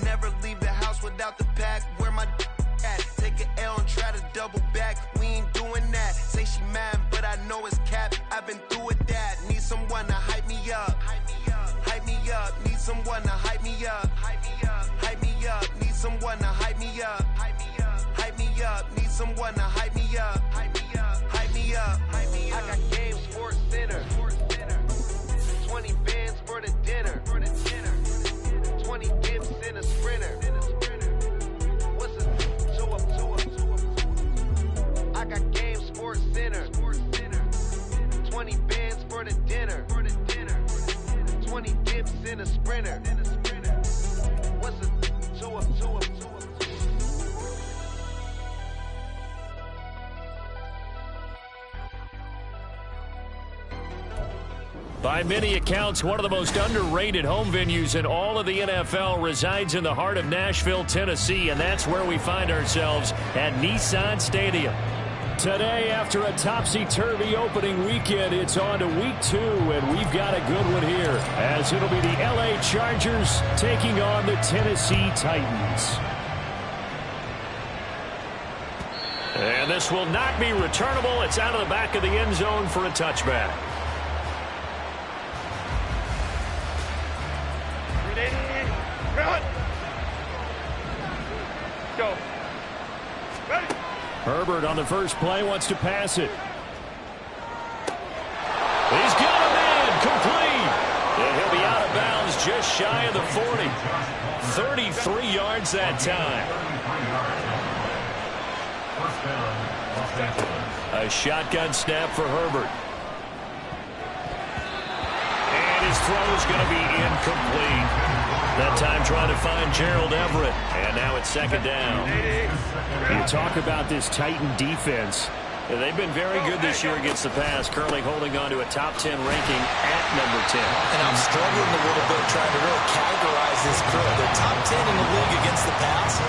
Never leave the house without the pack. Where my at? Take an L and try to double back. We ain't doing that. Say she mad, but I know it's cap. I've been through with that. Need someone to hype me up. Hype me up. Need someone to hype me up. Hype me up. Need someone to hype me up. Hype me up. Need someone to hype me up. Hype me up. I got Game Sports Center. 20 bands for the dinner. 20 dips in a sprinter. What's a 2 up? I got Game Sports Center. 20 bands for the dinner. 20 dips in a sprinter. What's a 2 up? By many accounts, one of the most underrated home venues in all of the NFL resides in the heart of Nashville, Tennessee, and that's where we find ourselves at Nissan Stadium. Today, after a topsy-turvy opening weekend, it's on to week 2, and we've got a good one here, as it'll be the LA Chargers taking on the Tennessee Titans. And this will not be returnable. It's out of the back of the end zone for a touchback. Go. Ready. Herbert on the first play wants to pass it. He's got a man complete. And he'll be out of bounds just shy of the 40. 33 yards that time. A shotgun snap for Herbert. And his throw is going to be incomplete. That time trying to find Gerald Everett. And now it's second down. You talk about this Titan defense. They've been very good this year against the pass, currently holding on to a top 10 ranking at number 10. And I'm struggling a little bit trying to really categorize this crew. They're top 10 in the league against the pass,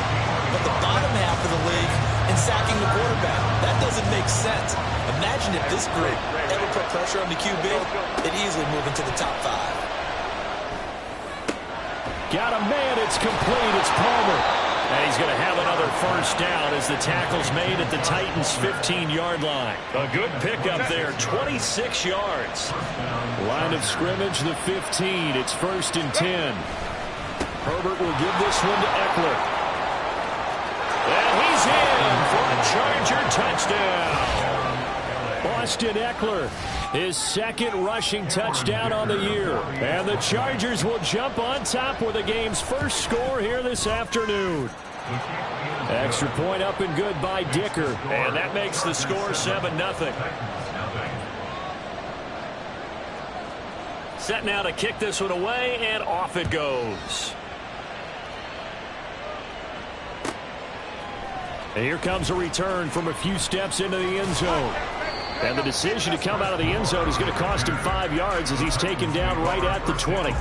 but the bottom half of the league in sacking the quarterback. That doesn't make sense. Imagine if this group ever put pressure on the QB, they'd easily move into the top 5. Got a man, it's complete, it's Palmer. And he's going to have another first down as the tackle's made at the Titans' 15-yard line. A good pickup there, 26 yards. Line of scrimmage, the 15. It's 1st and 10. Herbert will give this one to Eckler. And he's in for a Charger touchdown. Austin Eckler, his second rushing touchdown on the year. And the Chargers will jump on top with the game's first score here this afternoon. Extra point up and good by Dicker. And that makes the score 7-0. Set now to kick this one away, and off it goes. And here comes a return from a few steps into the end zone. And the decision to come out of the end zone is going to cost him 5 yards as he's taken down right at the 20.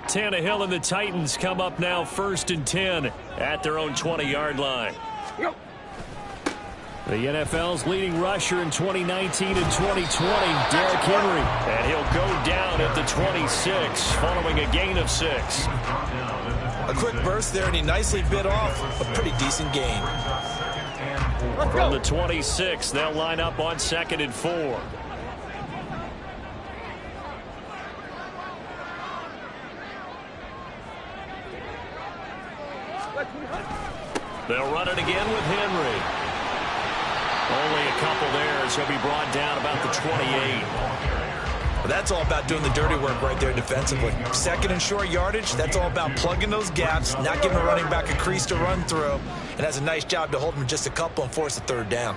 Tannehill and the Titans come up now 1st and 10 at their own 20-yard line. The NFL's leading rusher in 2019 and 2020, Derrick Henry. And he'll go down at the 26 following a gain of 6. A quick burst there, and he nicely bit off a pretty decent gain. From the 26, they'll line up on 2nd and 4. They'll run it again with Henry. Only a couple there as he'll be brought down about the 28. Well, that's all about doing the dirty work right there defensively. 2nd and short yardage, that's all about plugging those gaps, not giving a running back a crease to run through, and has a nice job to hold him just a couple and force a 3rd down.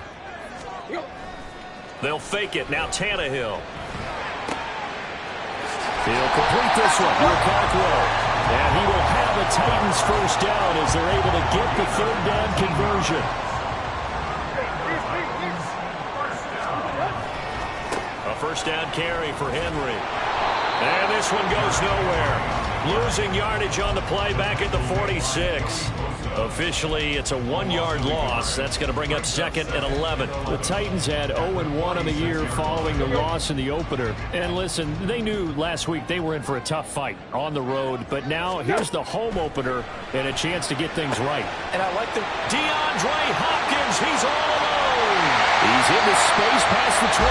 They'll fake it. Now Tannehill. He'll complete this one for Cockrell. And he will have a Titans first down as they're able to get the 3rd down conversion. A first down carry for Henry. And this one goes nowhere. Losing yardage on the play back at the 46. Officially, it's a 1-yard loss. That's going to bring up 2nd and 11. The Titans had 0-1 on the year following the loss in the opener. And listen, they knew last week they were in for a tough fight on the road. But now here's the home opener and a chance to get things right. And I like the DeAndre Hopkins, he's all alone. He's into space past the 25.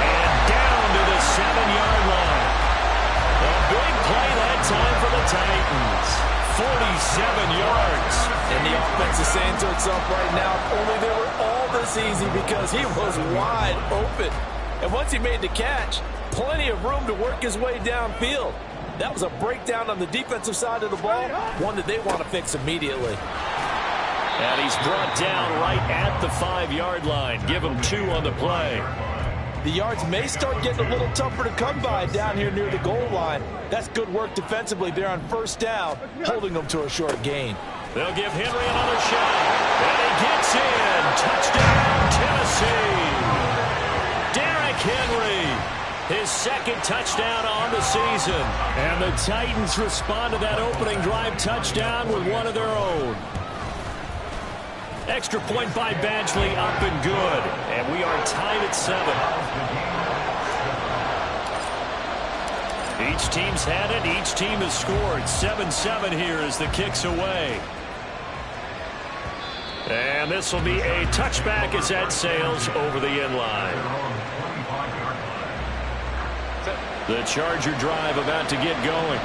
And down to the 7-yard line. A big play that time for the Titans. 47 yards. And the offense is saying to itself right now, only they were all this easy because he was wide open. And once he made the catch, plenty of room to work his way downfield. That was a breakdown on the defensive side of the ball, one that they want to fix immediately. And he's brought down right at the 5-yard line. Give him 2 on the play. The yards may start getting a little tougher to come by down here near the goal line. That's good work defensively there on first down, holding them to a short gain. They'll give Henry another shot. And he gets in. Touchdown, Tennessee. Derrick Henry, his 2nd touchdown on the season. And the Titans respond to that opening drive touchdown with one of their own. Extra point by Badgley, up and good. And we are tied at 7. Each team's had it. Each team has scored. 7-7 here as the kick's away. And this will be a touchback as that sails over the end line. The Charger drive about to get going.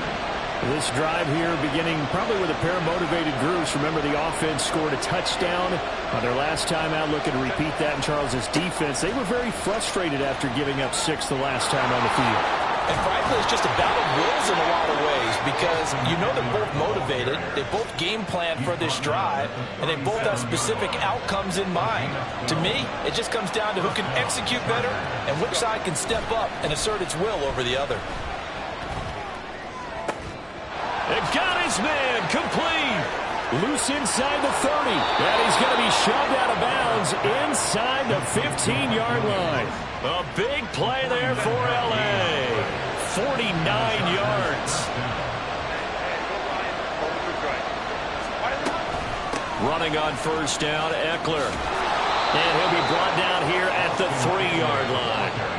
This drive here beginning probably with a pair of motivated groups. Remember, the offense scored a touchdown on their last time out. Looking to repeat that in Charles's defense. They were very frustrated after giving up 6 the last time on the field. And frankly, it's just a battle of wills in a lot of ways because you know they're both motivated. They both game plan for this drive, and they both have specific outcomes in mind. To me, it just comes down to who can execute better and which side can step up and assert its will over the other. It got his man complete. Loose inside the 30. And he's going to be shoved out of bounds inside the 15-yard line. A big play there for L.A. 49 yards. Running on first down, Eckler. And he'll be brought down here at the 3-yard line.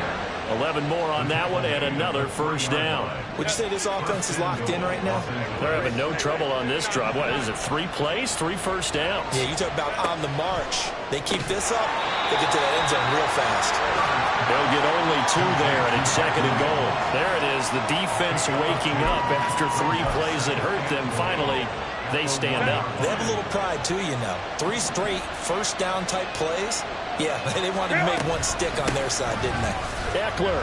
11 more on that one and another first down. Would you say this offense is locked in right now? They're having no trouble on this drive. What is it, 3 plays, 3 first downs? Yeah, you talk about on the march. They keep this up, they get to that end zone real fast. They'll get only 2 there, and it's 2nd and goal. There it is, the defense waking up after 3 plays that hurt them. Finally, they stand up. They have a little pride, too, you know. 3 straight first down type plays. Yeah, they wanted to make one stick on their side, didn't they? Eckler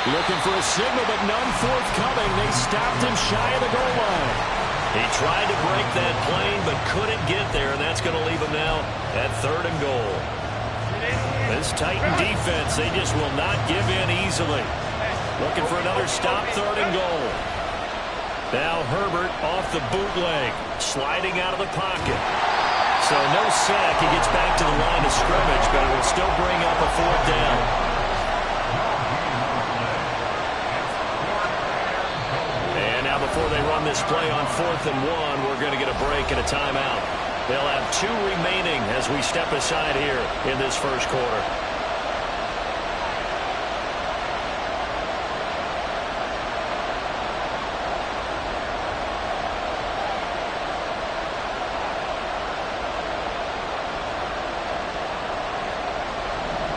looking for a signal, but none forthcoming. They stopped him shy of the goal line. He tried to break that plane, but couldn't get there, and that's going to leave him now at 3rd and goal. This Titan defense, they just will not give in easily. Looking for another stop, 3rd and goal. Now Herbert off the bootleg, sliding out of the pocket. So no sack. He gets back to the line of scrimmage, but it will still bring up a 4th down. And now before they run this play on 4th and 1, we're going to get a break and a timeout. They'll have 2 remaining as we step aside here in this first quarter.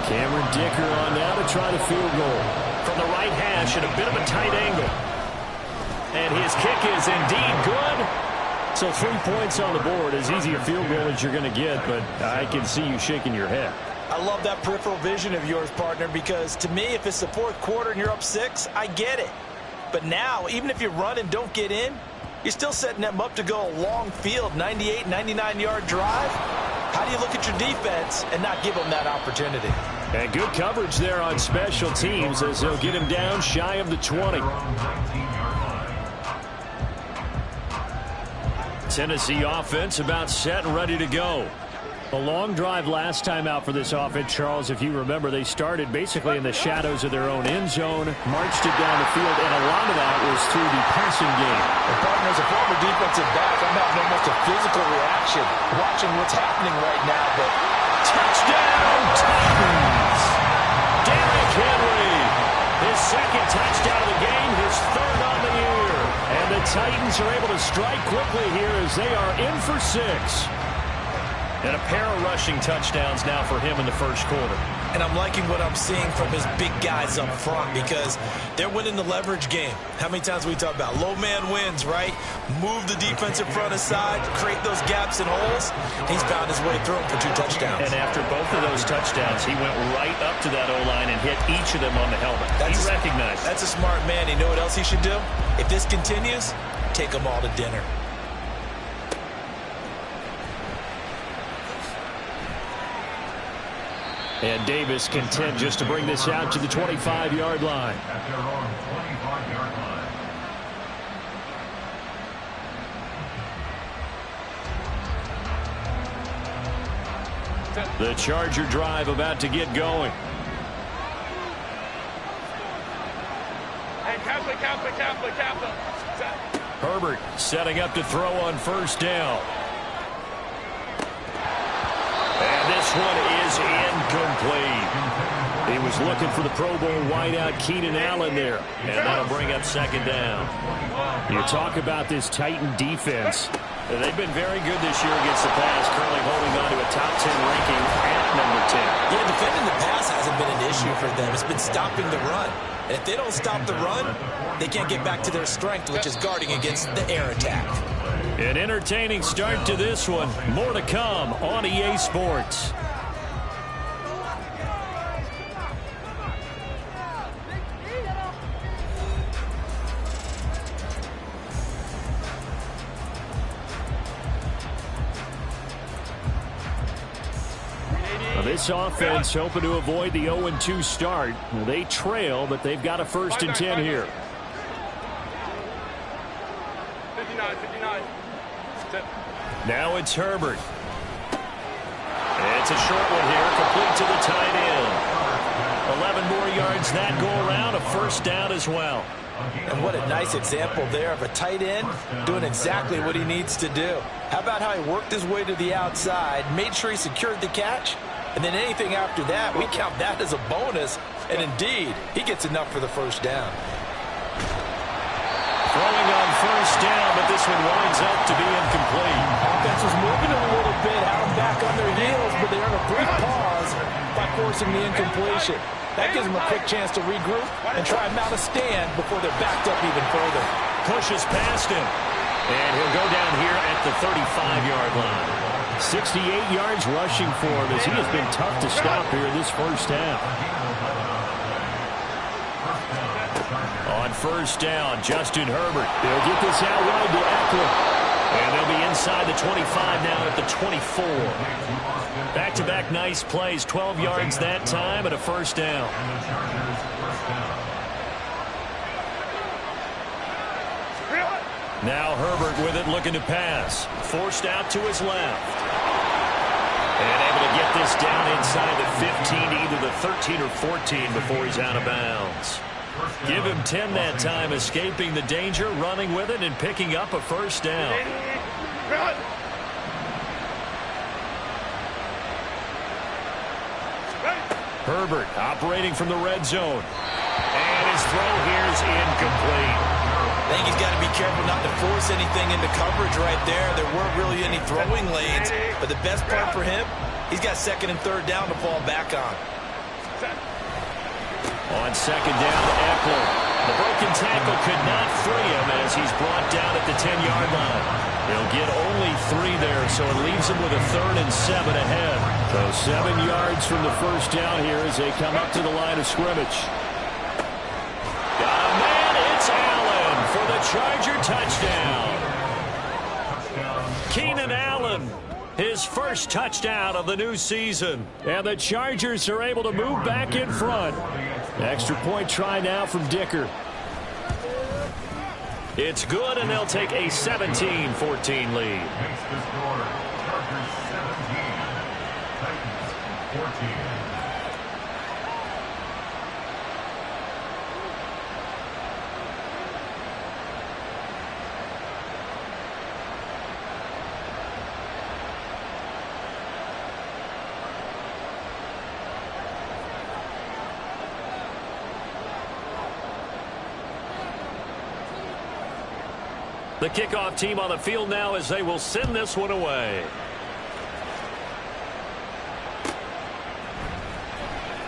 Cameron Dicker on now to try the field goal. From the right hash at a bit of a tight angle. And his kick is indeed good. So 3 points on the board, as easy a field goal as you're going to get, but I can see you shaking your head. I love that peripheral vision of yours, partner, because to me, if it's the 4th quarter and you're up 6, I get it. But now, even if you run and don't get in, you're still setting them up to go a long field, 98, 99-yard drive. How do you look at your defense and not give them that opportunity? And good coverage there on special teams as they'll get him down shy of the 20. Tennessee offense about set and ready to go. A long drive last time out for this offense, Charles. If you remember, they started basically in the shadows of their own end zone, marched it down the field, and a lot of that was through the passing game. And partner, as a former defensive back, I'm having almost a physical reaction watching what's happening right now. But touchdown, Titans! Derrick Henry, his second touchdown of the game, his third on the year. And the Titans are able to strike quickly here as they are in for 6. And a pair of rushing touchdowns now for him in the first quarter. And I'm liking what I'm seeing from his big guys up front because they're winning the leverage game. How many times we talk about low man wins, right? Move the defensive front aside, create those gaps and holes. He's found his way through them for 2 touchdowns. And after both of those touchdowns, he went right up to that O-line and hit each of them on the helmet. He recognized it. That's a smart man. You know what else he should do? If this continues, take them all to dinner. And Davis content just to bring this out to the 25-yard line. At their own 25-yard line. The Charger drive about to get going. Hey, Kaplan. Herbert setting up to throw on first down. And this one is incomplete. He was looking for the Pro Bowl wideout Keenan Allen there. And that'll bring up second down. You talk about this Titan defense. They've been very good this year against the pass, currently holding on to a top 10 ranking at number 10. Yeah, defending the pass hasn't been an issue for them. It's been stopping the run. And if they don't stop the run, they can't get back to their strength, which is guarding against the air attack. An entertaining start to this one. More to come on EA Sports. This offense hoping to avoid the 0-2 start. They trail, but they've got a 1st and 10 here. 59. Now it's Herbert. It's a short one here, complete to the tight end. 11 more yards that go around, a first down as well. And what a nice example there of a tight end doing exactly what he needs to do. How about how he worked his way to the outside, made sure he secured the catch, and then anything after that, we count that as a bonus. And indeed, he gets enough for the first down. Throwing on first down, but this one winds up to be incomplete. Offense was moving a little bit, had them back on their heels, but they earned a brief pause by forcing the incompletion. That gives them a quick chance to regroup and try and mount a stand before they're backed up even further. Pushes past him. And he'll go down here at the 35-yard line. 68 yards rushing for him as he has been tough to stop here in this first half. On first down, Justin Herbert. They'll get this out wide to Eckler. And they'll be inside the 25 now at the 24. Back-to-back nice plays, 12 yards that time and a first down. Now Herbert with it, looking to pass. Forced out to his left. And able to get this down inside the 15, either the 13 or 14 before he's out of bounds. Give him 10 that time, escaping the danger, running with it, and picking up a first down. Herbert operating from the red zone. And his throw here is incomplete. I think he's got to be careful not to force anything into coverage right there. There weren't really any throwing lanes. But the best part for him, he's got second and third down to fall back on. On second down, Eckler. The broken tackle could not free him as he's brought down at the 10-yard line. He'll get only 3 there, so it leaves him with a 3rd and 7 ahead. So 7 yards from the first down here as they come up to the line of scrimmage. Got a man, it's Allen for the Charger touchdown. Keenan Allen, his first touchdown of the new season. And the Chargers are able to move back in front. Extra point try now from Dicker. It's good, and they'll take a 17-14 lead. 14. The kickoff team on the field now as they will send this one away.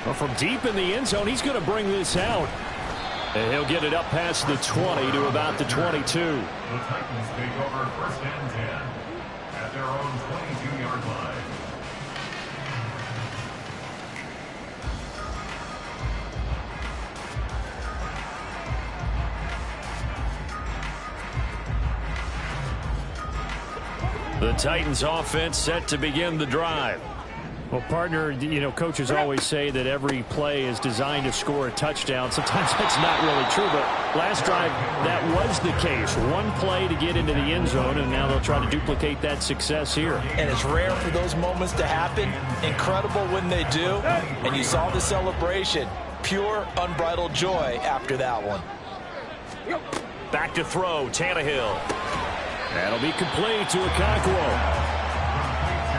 Well, from deep in the end zone, he's going to bring this out. And he'll get it up past the 20 to about the 22. The Titans take over 1st and 10 at their own 22-yard line. The Titans offense set to begin the drive. Well, partner, you know, coaches always say that every play is designed to score a touchdown. Sometimes that's not really true, but last drive, that was the case. One play to get into the end zone, and now they'll try to duplicate that success here. And it's rare for those moments to happen. Incredible when they do. And you saw the celebration. Pure, unbridled joy after that one. Back to throw, Tannehill. That'll be complete to Okonkwo.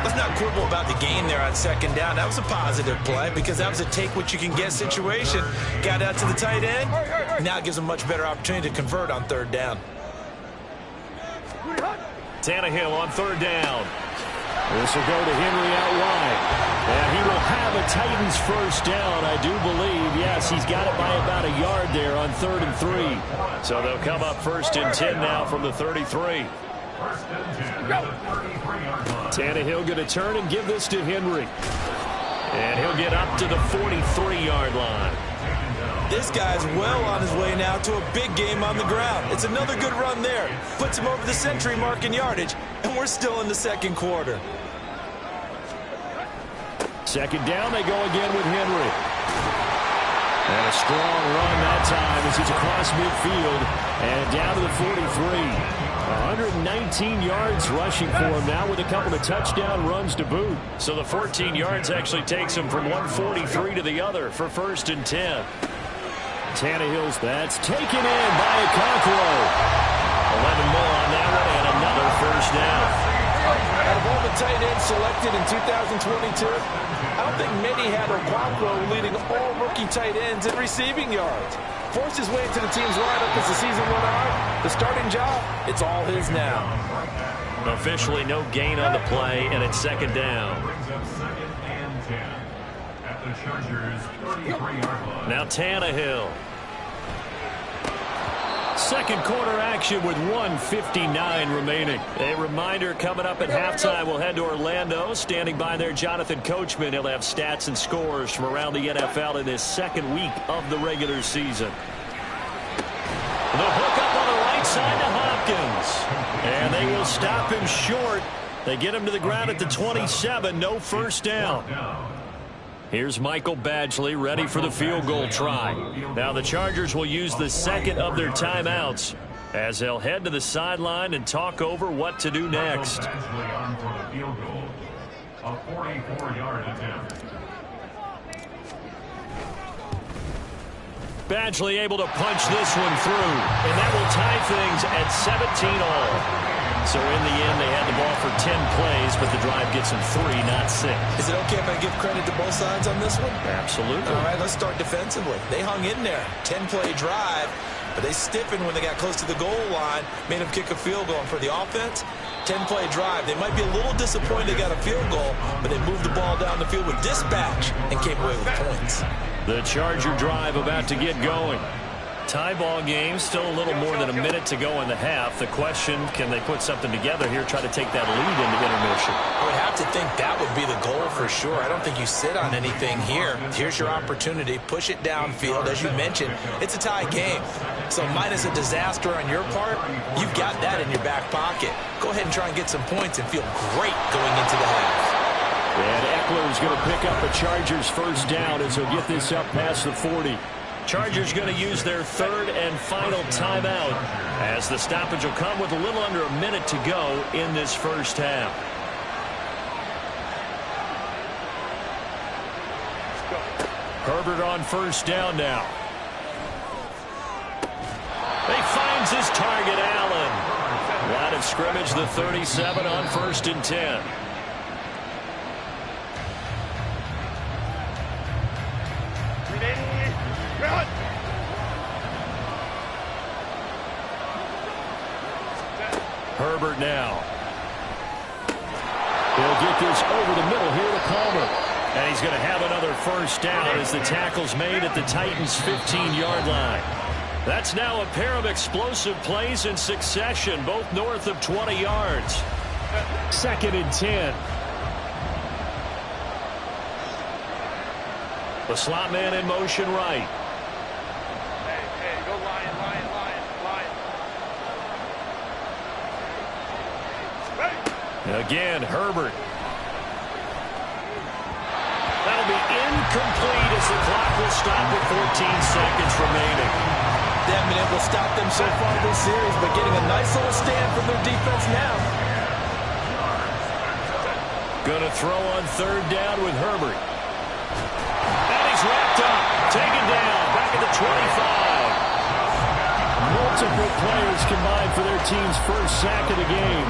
Let's not quibble about the gain there on 2nd down. That was a positive play because that was a take-what-you-can-get situation. Got out to the tight end. Now it gives him a much better opportunity to convert on 3rd down. Tannehill on 3rd down. This will go to Henry out wide. And he will have a Titans 1st down, I do believe. Yes, he's got it by about a yard there on 3rd and 3. So they'll come up 1st and 10 now from the 33. 1st and 10 at the 33-yard line. Tannehill going to turn and give this to Henry. And he'll get up to the 43-yard line. This guy's well on his way now to a big game on the ground. It's another good run there. Puts him over the century mark in yardage, and we're still in the 2nd quarter. 2nd down, they go again with Henry. And a strong run that time as he's across midfield and down to the 43. 119 yards rushing for him now with a couple of touchdown runs to boot. So the 14 yards actually takes him from 143 to the other for 1st and 10. Tannehill's, that's taken in by Okonkwo. 11 more on that one and another 1st down. Out of all the tight ends selected in 2022, I don't think many had Okonkwo leading all rookie tight ends in receiving yards. Forced his way into the team's lineup as the season went on. The starting job, it's all his now. Officially no gain on the play, and it's 2nd down. Brings up 2nd and 10 at the Chargers' 33-yard line. Now Tannehill. 2nd quarter action with 1:59 remaining. A reminder, coming up at halftime, we'll head to Orlando. Standing by there, Jonathan Coachman. He'll have stats and scores from around the NFL in this 2nd week of the regular season. The hook up on the right side to Hopkins. And they will stop him short. They get him to the ground at the 27. No 1st down. Here's Michael Badgley ready for the field goal try. Now the Chargers will use the 2nd of their timeouts as they'll head to the sideline and talk over what to do next. Badgley on for the field goal. A 44-yard attempt. Badgley able to punch this one through, and that will tie things at 17-all. So in the end, they had the ball for 10 plays, but the drive gets them 3, not 6. Is it okay if I give credit to both sides on this one? Absolutely. All right, let's start defensively. They hung in there. 10-play drive, but they stiffened when they got close to the goal line, made them kick a field goal. And for the offense, 10-play drive. They might be a little disappointed they got a field goal, but they moved the ball down the field with dispatch and came away with points. The Charger drive about to get going. Tie ball game, still a little more than a minute to go in the half. The question, can they put something together here, try to take that lead into intermission? I would have to think that would be the goal for sure. I don't think you sit on anything here. Here's your opportunity. Push it downfield. As you mentioned, it's a tie game. So minus a disaster on your part, you've got that in your back pocket. Go ahead and try and get some points and feel great going into the half. And Eckler's going to pick up a Chargers 1st down as he'll get this up past the 40. Chargers going to use their 3rd and final timeout as the stoppage will come with a little under a minute to go in this 1st half. Herbert on first down now. He finds his target, Allen. Line of scrimmage, the 37 on 1st and 10. Herbert now. He'll get this over the middle here to Palmer. And he's going to have another first down as the tackle's made at the Titans' 15-yard line. That's now a pair of explosive plays in succession, both north of 20 yards. 2nd and 10. The slot man in motion right. Hey, go Lion. Again, Herbert. That'll be incomplete as the clock will stop with 14 seconds remaining. They haven't been able to stop them so far this series, but getting a nice little stand from their defense now. Going to throw on 3rd down with Herbert. And he's wrapped up. Taken down. Back at the 25. Multiple players combined for their team's first sack of the game.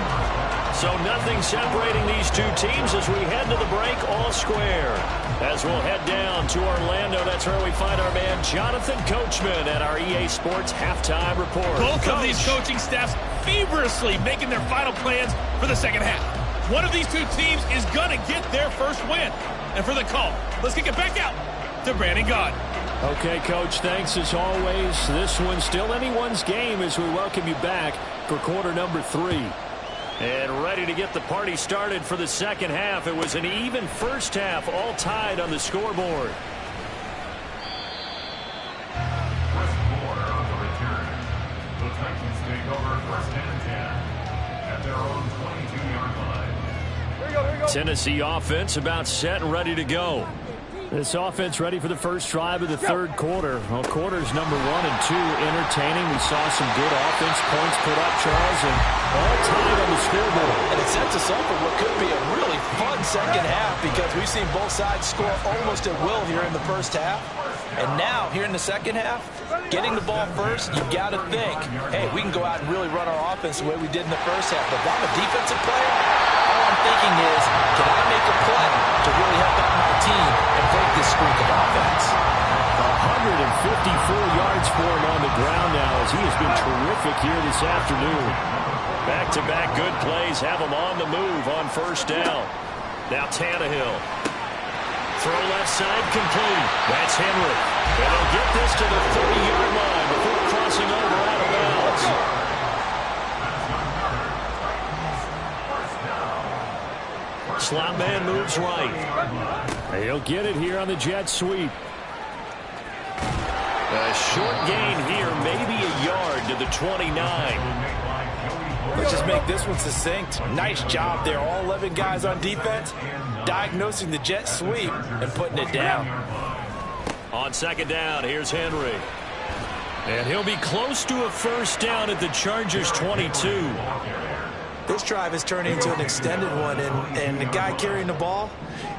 So nothing separating these two teams as we head to the break, all square. As we'll head down to Orlando, that's where we find our man Jonathan Coachman at our EA Sports Halftime Report. Both of these coaching staffs feverishly making their final plans for the second half. One of these two teams is going to get their first win. And for the call, let's kick it back out to Brandon Gaudin. Okay, Coach, thanks as always. This one's still anyone's game as we welcome you back for quarter number 3. And ready to get the party started for the second half. It was an even first half, all tied on the scoreboard. First quarter of the return. The Titans take over 1st and 10 at their own 22-yard line. Tennessee offense about set and ready to go. This offense ready for the first drive of the 3rd quarter. Well, quarters number 1 and 2 entertaining. We saw some good offense points put up, Charles, and all tied on the scoreboard. And it sets us up for what could be a really fun second half because we've seen both sides score almost at will here in the first half. And now, here in the second half, getting the ball first, you've got to think, hey, we can go out and really run our offense the way we did in the first half. But if I'm a defensive player, all I'm thinking is, can I make a play to really help out my team and break this streak of offense? 154 yards for him on the ground now as he has been terrific here this afternoon. Back-to-back good plays have him on the move on first down. Now Tannehill. Throw left side complete. That's Henry. And they'll get this to the 30-yard line before crossing over out of bounds. Slot man moves right. He'll get it here on the jet sweep. A short gain here, maybe a yard to the 29. Let's just make this one succinct. Nice job there. All 11 guys on defense diagnosing the jet sweep and putting it down. On 2nd down, here's Henry. And he'll be close to a first down at the Chargers' 22. This drive has turned into an extended one, and the guy carrying the ball,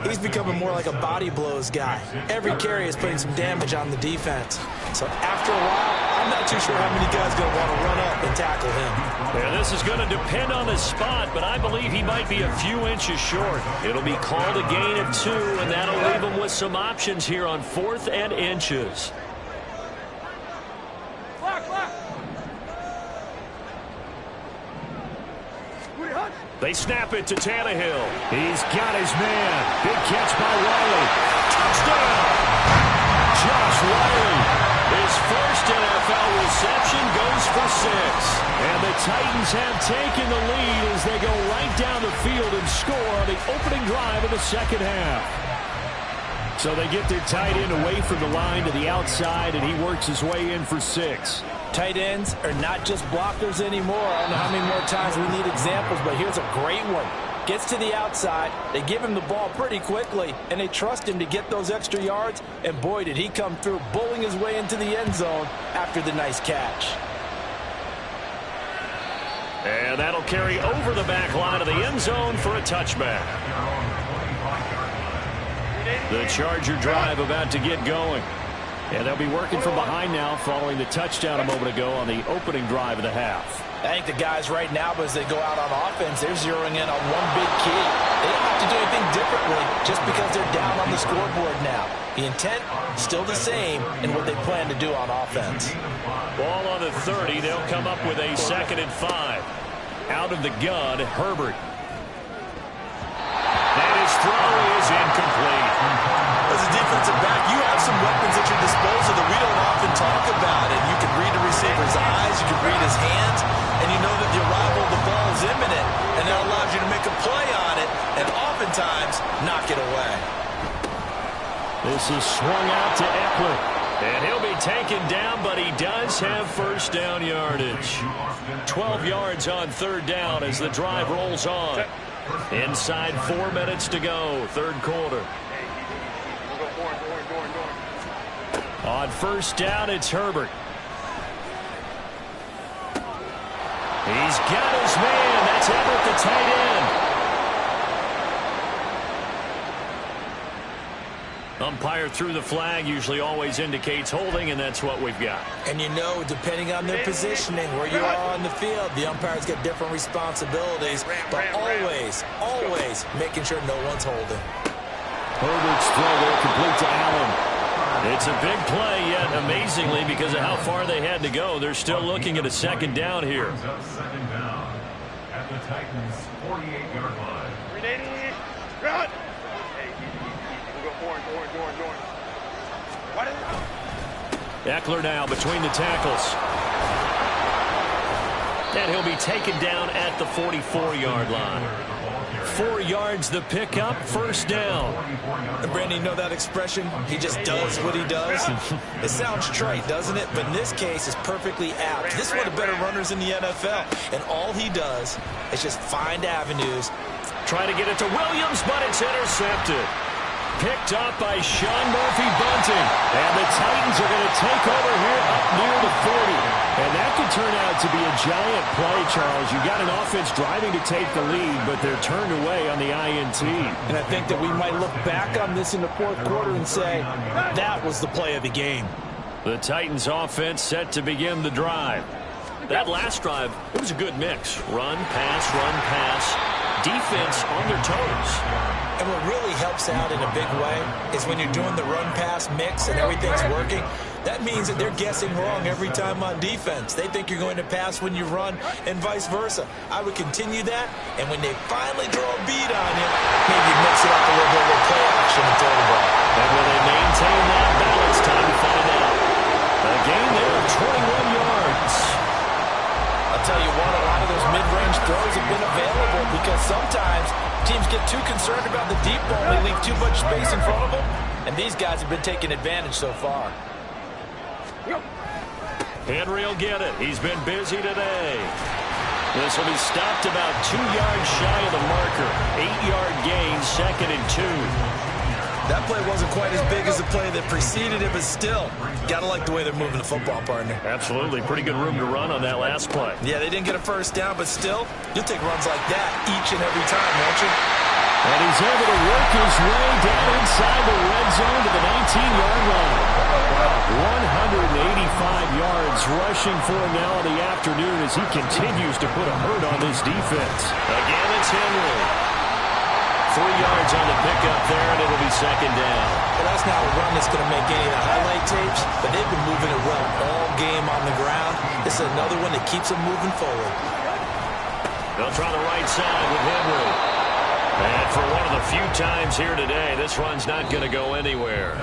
he's becoming more like a body blows guy. Every carry is putting some damage on the defense. So after a while, I'm not too sure how many guys are going to want to run up and tackle him. And this is going to depend on the spot, but I believe he might be a few inches short. It'll be called a gain of 2, and that'll leave him with some options here on 4th and inches. They snap it to Tannehill. He's got his man. Big catch by Riley. Touchdown! Josh Riley. His first NFL reception goes for 6. And the Titans have taken the lead as they go right down the field and score on the opening drive of the second half. So they get their tight end away from the line to the outside, and he works his way in for 6. Tight ends are not just blockers anymore. I don't know how many more times we need examples, but here's a great one. Gets to the outside, they give him the ball pretty quickly, and they trust him to get those extra yards, and boy, did he come through, bowling his way into the end zone after the nice catch. And that'll carry over the back line of the end zone for a touchback. The Charger drive about to get going. And they'll be working from behind now following the touchdown a moment ago on the opening drive of the half. I think the guys right now, as they go out on offense, they're zeroing in on one big key. They don't have to do anything differently just because they're down on the scoreboard now. The intent, still the same in what they plan to do on offense. Ball on the 30. They'll come up with a 2nd and 5. Out of the gun, Herbert. And his throw is incomplete. As a defensive back, you have some weapons at your disposal that we don't often talk about. And you can read the receiver's eyes, you can read his hands, and you know that the arrival of the ball is imminent. And that allows you to make a play on it and oftentimes knock it away. This is swung out to Eckler. And he'll be taken down, but he does have first down yardage. 12 yards on 3rd down as the drive rolls on. Inside 4 minutes to go, 3rd quarter. On 1st down, it's Herbert. He's got his man. That's Everett, the tight end. Umpire threw the flag, usually always indicates holding, and that's what we've got. And you know, depending on their positioning, where you are on the field, the umpires get different responsibilities, but always making sure no one's holding. Herbert's throw there complete to Allen. It's a big play, yet amazingly, because of how far they had to go, they're still looking at a 2nd down here. 2nd down at the Titans' 48-yard line. Run! Eckler now between the tackles. And he'll be taken down at the 44-yard line. 4 yards the pickup, 1st down. And Brandon, you know that expression? He just does what he does. It sounds trite, doesn't it? But in this case, it's perfectly apt. This is one of the better runners in the NFL. And all he does is just find avenues. Try to get it to Williams, but it's intercepted. Picked up by Sean Murphy-Bunting. And the Titans are going to take over here up near the 40. And that could turn out to be a giant play, Charles. You got an offense driving to take the lead, but they're turned away on the INT. And I think that we might look back on this in the 4th quarter and say, that was the play of the game. The Titans offense set to begin the drive. That last drive, it was a good mix. Run, pass, defense on their toes. And what really helps out in a big way is when you're doing the run-pass mix and everything's working, that means that they're guessing wrong every time on defense. They think you're going to pass when you run and vice versa. I would continue that, and when they finally draw a beat on you, maybe mix it up a little bit with play action and throw the ball. And will they maintain that balance? Time to find out. A gain there of 21 yards. I'll tell you what, a lot of those mid-range throws have been available because sometimes teams get too concerned about the deep ball. They leave too much space in front of them, and these guys have been taking advantage so far. Henry will get it. He's been busy today. This will be stopped about 2 yards shy of the marker. 8-yard gain, 2nd and 2. That play wasn't quite as big as the play that preceded it, but still, got to like the way they're moving the football, partner. Absolutely. Pretty good room to run on that last play. Yeah, they didn't get a first down, but still, you'll take runs like that each and every time, won't you? And he's able to work his way down inside the red zone to the 19-yard line. 185 yards rushing for him now in the afternoon as he continues to put a hurt on this defense. Again, it's Henry. 3 yards on the pickup there, and it'll be 2nd down. Well, that's not a run that's going to make any of the highlight tapes, but they've been moving it well all game on the ground. This is another one that keeps them moving forward. They'll try the right side with Henry. And for one of the few times here today, this run's not going to go anywhere.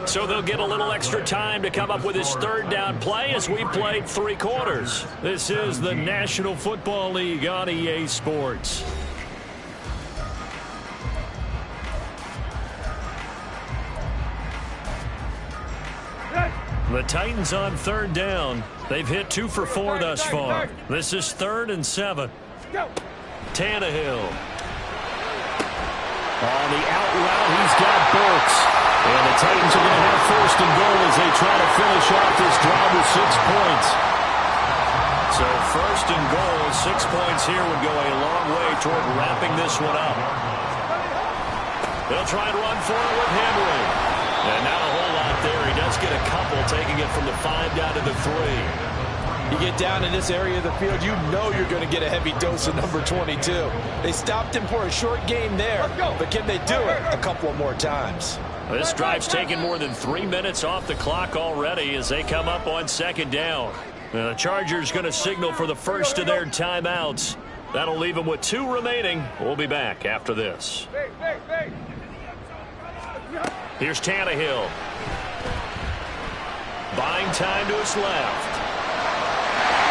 So they'll get a little extra time to come up with his 3rd down play as we played 3 quarters. This is the National Football League on EA Sports. The Titans on 3rd down. They've hit 2 for 4 thus far. This is 3rd and 7. Tannehill. On the out route, he's got Burks. And the Titans are going to have 1st and goal as they try to finish off this drive with 6 points. So 1st and goal, 6 points here would go a long way toward wrapping this one up. They'll try and run for it with Henry. And not a whole lot there. He does get a couple, taking it from the 5 down to the 3. You get down in this area of the field, you know you're going to get a heavy dose of number 22. They stopped him for a short game there, but can they do it a couple of more times? This drive's taken more than 3 minutes off the clock already as they come up on 2nd down. The Chargers going to signal for the first of their timeouts. That'll leave them with 2 remaining. We'll be back after this. Here's Tannehill. Buying time to his left.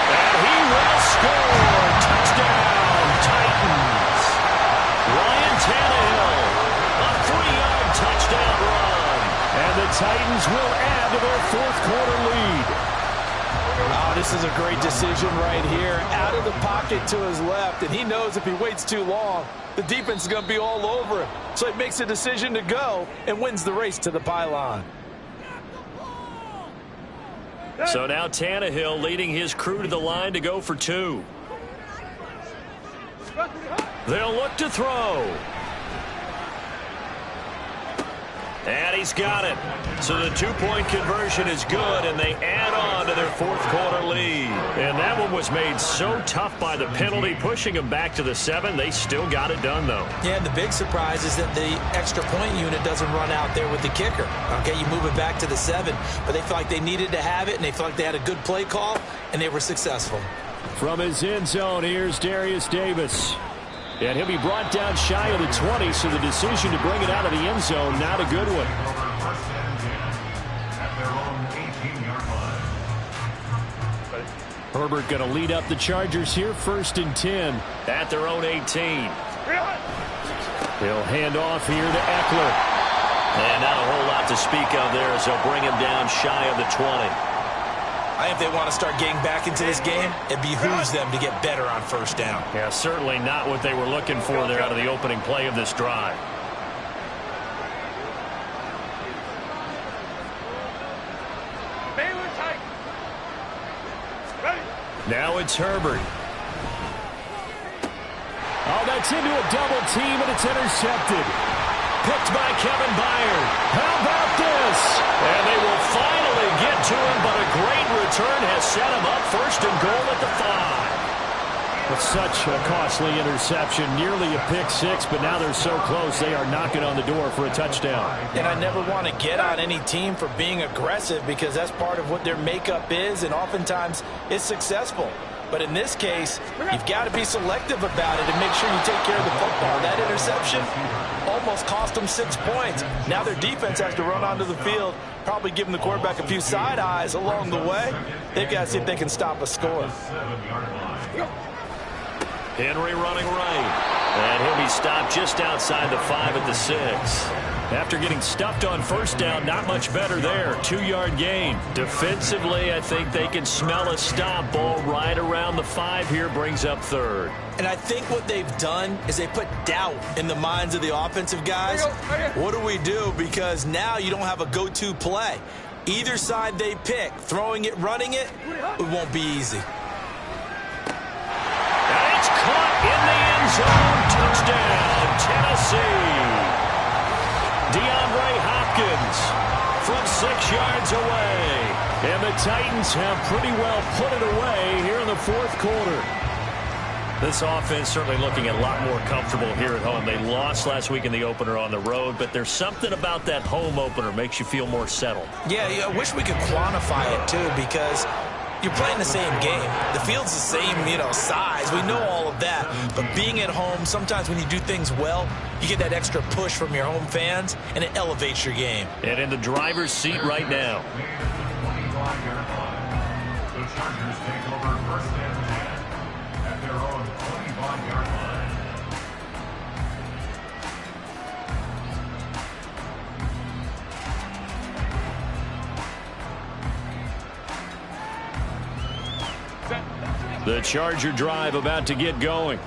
And he will score. Touchdown, Titans. Ryan Tannehill, a 3-yard touchdown run. And the Titans will add to their 4th quarter lead. Oh, this is a great decision right here. Out of the pocket to his left, and he knows if he waits too long, the defense is going to be all over him. So he makes a decision to go and wins the race to the pylon. So now Tannehill leading his crew to the line to go for 2. They'll look to throw. And he's got it. So the 2-point conversion is good, and they add on to their 4th quarter lead. And that one was made so tough by the penalty, pushing them back to the 7. They still got it done, though. Yeah, and the big surprise is that the extra point unit doesn't run out there with the kicker. Okay, you move it back to the 7, but they felt like they needed to have it, and they felt like they had a good play call, and they were successful. From his end zone, here's Darius Davis. And he'll be brought down shy of the 20, so the decision to bring it out of the end zone, not a good one. Herbert going to lead up the Chargers here, 1st and 10. At their own 18. He'll hand off here to Eckler. And not a whole lot to speak of there as they'll bring him down shy of the 20. I think if they want to start getting back into this game, it behooves them to get better on 1st down. Yeah, certainly not what they were looking for there out of the opening play of this drive. Now it's Herbert. Oh, that's into a double team, and it's intercepted. Picked by Kevin Byard. How about this? And they will finally get to him, but a great return has set him up 1st and goal at the 5. With such a costly interception, nearly a pick 6, but now they're so close they are knocking on the door for a touchdown. And I never want to get on any team for being aggressive because that's part of what their makeup is, and oftentimes it's successful. But in this case, you've got to be selective about it and make sure you take care of the football. That interception almost cost them 6 points. Now their defense has to run onto the field, probably giving the quarterback a few side eyes along the way. They've got to see if they can stop a score. Henry running right. And he'll be stopped just outside the 5 at the 6. After getting stuffed on 1st down, not much better there. 2-yard gain. Defensively, I think they can smell a stop. Ball right around the 5 here, brings up 3rd. And I think what they've done is they put doubt in the minds of the offensive guys. What do we do? Because now you don't have a go-to play. Either side they pick, throwing it, running it, it won't be easy. And it's caught in the end zone. Touchdown, Tennessee. DeAndre Hopkins from 6 yards away. And the Titans have pretty well put it away here in the 4th quarter. This offense certainly looking a lot more comfortable here at home. They lost last week in the opener on the road, but there's something about that home opener makes you feel more settled. Yeah, I wish we could quantify it, too, because you're playing the same game. The field's the same, size. We know all of that. But being at home, sometimes when you do things well, you get that extra push from your home fans, and it elevates your game. And in the driver's seat right now. The Chargers take over 1st and 10 at their own 25-yard line. The Charger drive about to get going.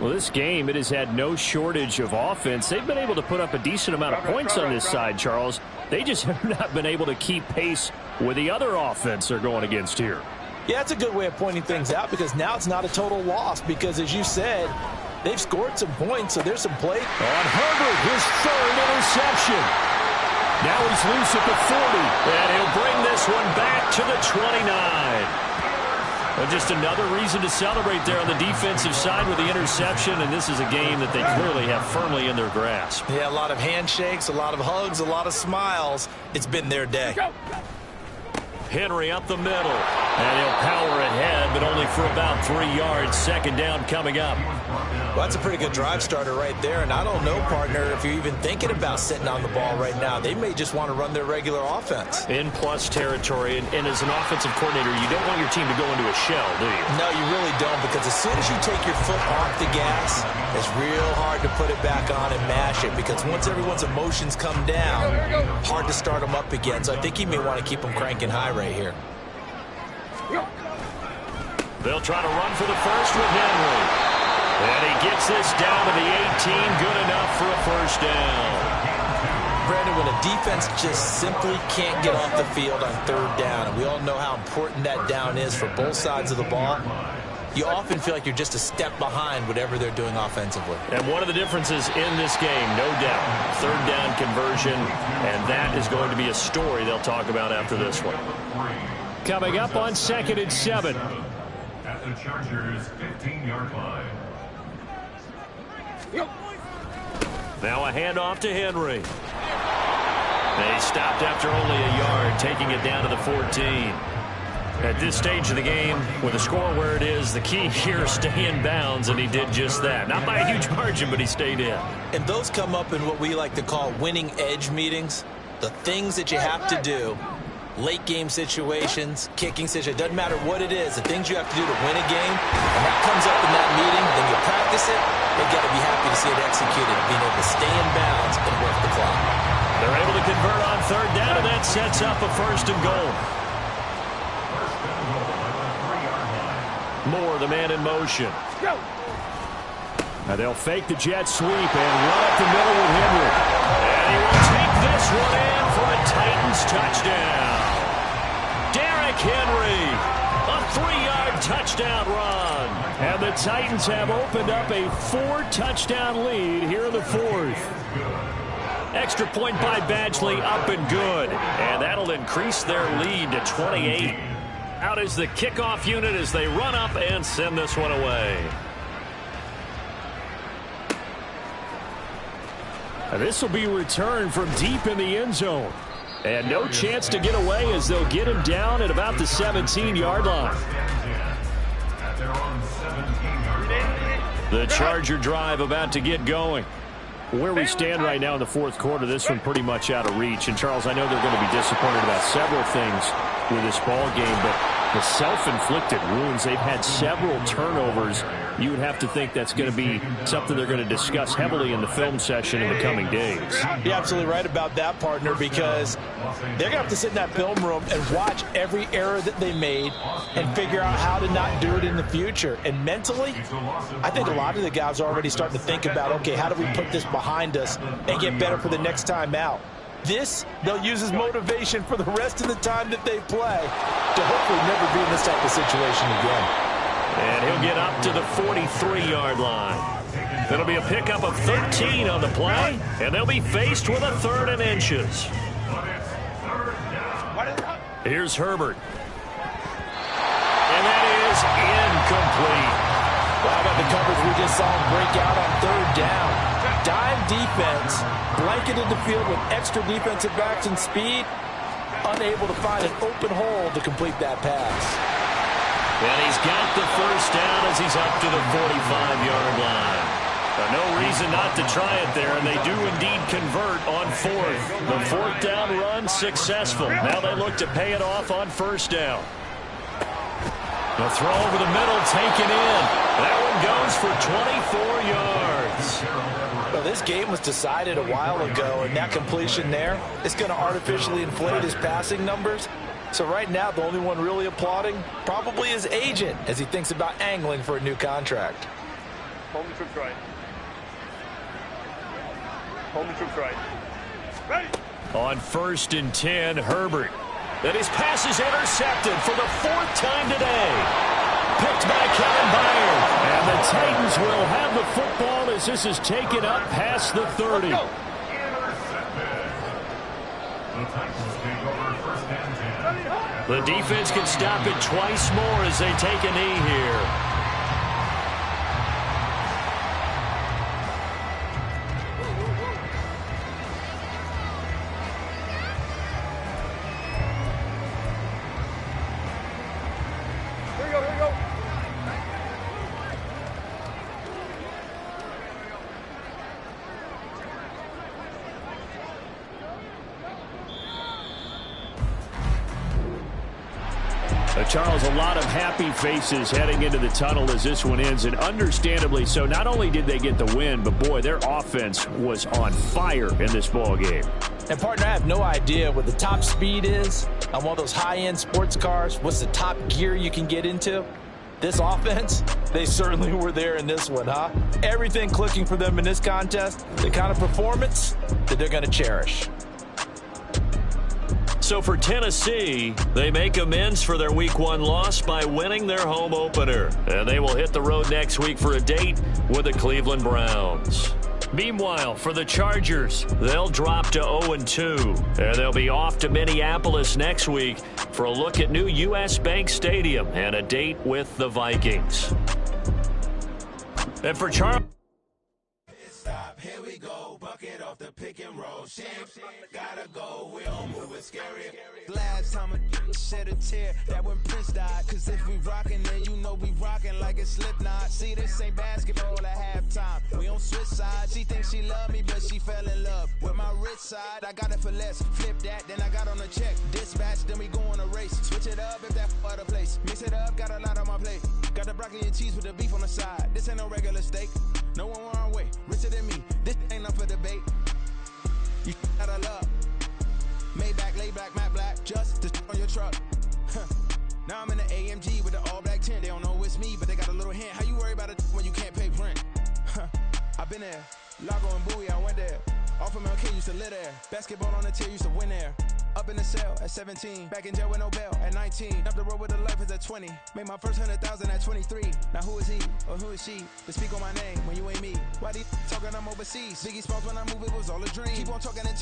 Well, this game, it has had no shortage of offense. They've been able to put up a decent amount of points on this side, Charles. They just have not been able to keep pace with the other offense they're going against here. Yeah, that's a good way of pointing things out because now it's not a total loss because, as you said, They've scored some points, so there's some play. On Herbert, his third interception. Now he's loose at the 40. And he'll bring this one back to the 29. Well, just another reason to celebrate there on the defensive side with the interception, and this is a game that they clearly have firmly in their grasp. Yeah, a lot of handshakes, a lot of hugs, a lot of smiles. It's been their day. Henry up the middle, and he'll power ahead, but only for about 3 yards. Second down coming up. Well, that's a pretty good drive starter right there, and I don't know, partner, if you're even thinking about sitting on the ball right now. They may just want to run their regular offense. In plus territory, and as an offensive coordinator, you don't want your team to go into a shell, do you? No, you really don't, because as soon as you take your foot off the gas, it's real hard to put it back on and mash it, because once everyone's emotions come down, hard to start them up again. So I think you may want to keep them cranking high right here. They'll try to run for the first with Henry. And he gets this down to the 18, good enough for a first down. Brandon, when a defense just simply can't get off the field on third down, and we all know how important that down is for both sides of the ball, you often feel like you're just a step behind whatever they're doing offensively. And one of the differences in this game, no doubt, third down conversion, and that is going to be a story they'll talk about after this one. Coming up on 2nd and 7. At the Chargers' 15-yard line. Now a handoff to Henry. They stopped after only a yard, taking it down to the 14. At this stage of the game, with the score where it is, the key here is stay in bounds, and he did just that. Not by a huge margin, but he stayed in. And those come up in what we like to call winning edge meetings. The things that you have to do, late game situations, kicking situations, doesn't matter what it is, the things you have to do to win a game, and that comes up in that meeting, then you practice it, you got to be happy to see it executed, being able to stay in bounds and work the clock. They're able to convert on third down, and that sets up a first and goal. Moore, the man in motion. Now they'll fake the jet sweep and run up the middle with Henry. And he will take this one in for a Titans touchdown. Derrick Henry, a 3-yard touchdown run. And the Titans have opened up a 4-touchdown lead here in the 4th. Extra point by Badgley, up and good. And that'll increase their lead to 28. Out is the kickoff unit as they run up and send this one away. This will be returned from deep in the end zone. And no chance to get away as they'll get him down at about the 17-yard line. The Charger drive about to get going. Where we stand right now in the 4th quarter, this one pretty much out of reach. And, Charles, I know they're going to be disappointed about several things with this ball game, but the self-inflicted wounds, they've had several turnovers. You would have to think that's going to be something they're going to discuss heavily in the film session in the coming days. You're absolutely right about that, partner, because they're going to have to sit in that film room and watch every error that they made and figure out how to not do it in the future. And mentally, I think a lot of the guys are already starting to think about, okay, how do we put this behind us and get better for the next time out? This, they'll use as motivation for the rest of the time that they play to hopefully never be in this type of situation again. And he'll get up to the 43-yard line. It'll be a pickup of 13 on the play, and they'll be faced with a 3rd and inches. Here's Herbert. And that is incomplete. Well, how about the coverage we just saw him break out on third down? Dime defense, blanketed the field with extra defensive backs and speed, unable to find an open hole to complete that pass. And he's got the first down as he's up to the 45-yard line. No reason not to try it there, and they do indeed convert on 4th. The 4th down run successful. Now they look to pay it off on 1st down. The throw over the middle taken in. That one goes for 24 yards. Well, this game was decided a while ago, and that completion there is going to artificially inflate his passing numbers. So right now, the only one really applauding probably his agent as he thinks about angling for a new contract. Home troops right. Home troops right. Ready. On 1st and 10, Herbert. Then his pass is intercepted for the 4th time today. Picked by Kevin Byard. And the Titans will have the football as this is taken up past the 30. Intercepted. The Titans take over first and 10. The defense can stop it twice more as they take a knee here. Charles, a lot of happy faces heading into the tunnel as this one ends, and understandably so. Not only did they get the win, but boy, their offense was on fire in this ball game. And partner, I have no idea what the top speed is on one of those high-end sports cars. What's the top gear you can get into? This offense, they certainly were there in this one, huh? Everything clicking for them in this contest, the kind of performance that they're going to cherish. So for Tennessee, they make amends for their Week 1 loss by winning their home opener. And they will hit the road next week for a date with the Cleveland Browns. Meanwhile, for the Chargers, they'll drop to 0-2. And they'll be off to Minneapolis next week for a look at new U.S. Bank Stadium and a date with the Vikings. And for Charles... Here we go, bucket off the pick and roll. Gotta go, we don't move it scary. Last time a shed a tear, that when Prince died. Cause if we rockin', then you know we rockin' like it's Slipknot. See, this ain't basketball at halftime. We on switch sides. She thinks she love me, but she fell in love with my rich side. I got it for less. Flip that, then I got on a check. Dispatch, then we go on a race. Switch it up if that other place. Mix it up, got a lot on my plate. Got the broccoli and cheese with the beef on the side. This ain't no regular steak. No one wrong way, richer than me. This ain't up for debate. You out of love. Maybach, lay back, matte black, just to on your truck. Now I'm in the AMG with the all black tint. They don't know it's me, but they got a little hint. How you worry about it when you can't pay rent? I've been there. Lago and Bowie, I went there. Off of MLK, used to live there. Basketball on the tier, used to win there. Up in the cell at 17. Back in jail with no bail at 19. Up the road with the life is at 20. Made my first 100,000 at 23. Now who is he or who is she to speak on my name when you ain't me? Why they talking I'm overseas? Biggie Smalls when I move, it was all a dream. Keep on talking and talking.